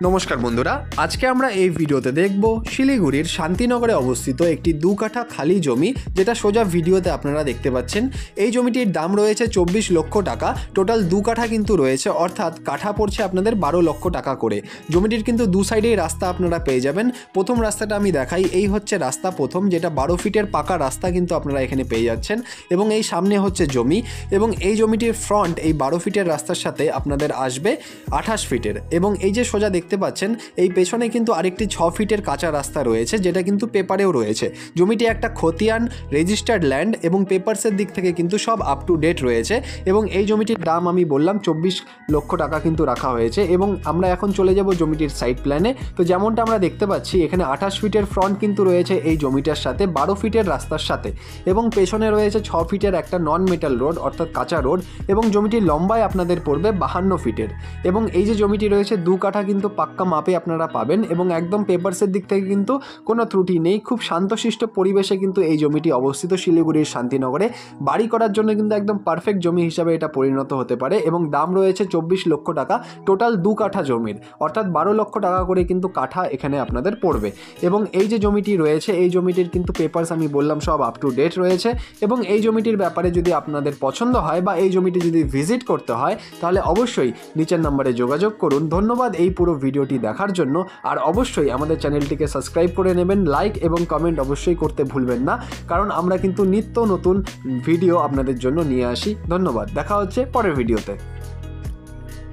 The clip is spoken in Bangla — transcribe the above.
নমস্কার বন্ধুরা, আজকে আমরা এই ভিডিওতে দেখব শিলিগুড়ির শান্তিনগরে অবস্থিত একটি 2 কাঠা খালি জমি, যেটা সোজা ভিডিওতে আপনারা দেখতে পাচ্ছেন। এই জমিটির দাম রয়েছে 24 লক্ষ টাকা। টোটাল 2 কাঠা কিন্তু রয়েছে, অর্থাৎ কাঠা পড়ছে আপনাদের 12 লক্ষ টাকা করে। জমিটির কিন্তু দু সাইডেই রাস্তা আপনারা পেয়ে যাবেন। প্রথম রাস্তাটা আমি দেখাই, এই হচ্ছে রাস্তা প্রথম, যেটা 12 ফিটের পাকা রাস্তা কিন্তু আপনারা এখানে পেয়ে যাচ্ছেন। এবং এই সামনে হচ্ছে জমি, এবং এই জমিটির ফ্রন্ট এই 12 ফিটের রাস্তার সাথে আপনাদের আসবে 28 ফিটের। এবং এই যে সোজা দেখতে পাচ্ছেন, এই পেছনে কিন্তু আরেকটি 6 ফিটের কাঁচা রাস্তা রয়েছে, যেটা কিন্তু পেপারেও রয়েছে। জমিটি একটা খতিয়ান, রেজিস্টার্ড ল্যান্ড এবং পেপারসের দিক থেকে কিন্তু সব আপ টু ডেট রয়েছে। এবং এই জমিটির দাম আমি বললাম 24 লক্ষ টাকা কিন্তু রাখা হয়েছে। এবং আমরা এখন চলে যাব জমিটির সাইড প্ল্যানে। তো যেমনটা আমরা দেখতে পাচ্ছি, এখানে 28 ফিটের ফ্রন্ট কিন্তু রয়েছে এই জমিটার সাথে, 12 ফিটের রাস্তার সাথে। এবং পেছনে রয়েছে 6 ফিটের একটা নন মেটাল রোড, অর্থাৎ কাঁচা রোড। এবং জমিটির লম্বায় আপনাদের পড়বে 52 ফিটের। এবং এই যে জমিটি রয়েছে 2 কাঠা কিন্তু পাক্কা মাপে আপনারা পাবেন, এবং একদম পেপারসের দিক থেকে কিন্তু কোনো ত্রুটি নেই। খুব শান্তশিষ্ট পরিবেশে কিন্তু এই জমিটি অবস্থিত শিলিগুড়ির শান্তিনগরে। বাড়ি করার জন্য কিন্তু একদম পারফেক্ট জমি হিসাবে এটা পরিণত হতে পারে। এবং দাম রয়েছে 24 লক্ষ টাকা টোটাল 2 কাঠা জমির, অর্থাৎ 12 লক্ষ টাকা করে কিন্তু কাঠা এখানে আপনাদের পড়বে। এবং এই যে জমিটি রয়েছে, এই জমিটির কিন্তু পেপারস আমি বললাম সব আপ টু ডেট রয়েছে। এবং এই জমিটির ব্যাপারে যদি আপনাদের পছন্দ হয় বা এই জমিটি যদি ভিজিট করতে হয়, তাহলে অবশ্যই নিচের নম্বরে যোগাযোগ করুন। ধন্যবাদ এই পুরো ভিডিওটি দেখার জন্য। আর অবশ্যই আমাদের চ্যানেলটিকে সাবস্ক্রাইব করে নেবেন, লাইক এবং কমেন্ট অবশ্যই করতে ভুলবেন না, কারণ আমরা কিন্তু নিত্য নতুন ভিডিও আপনাদের জন্য নিয়ে আসি। ধন্যবাদ, দেখা হচ্ছে পরের ভিডিওতে।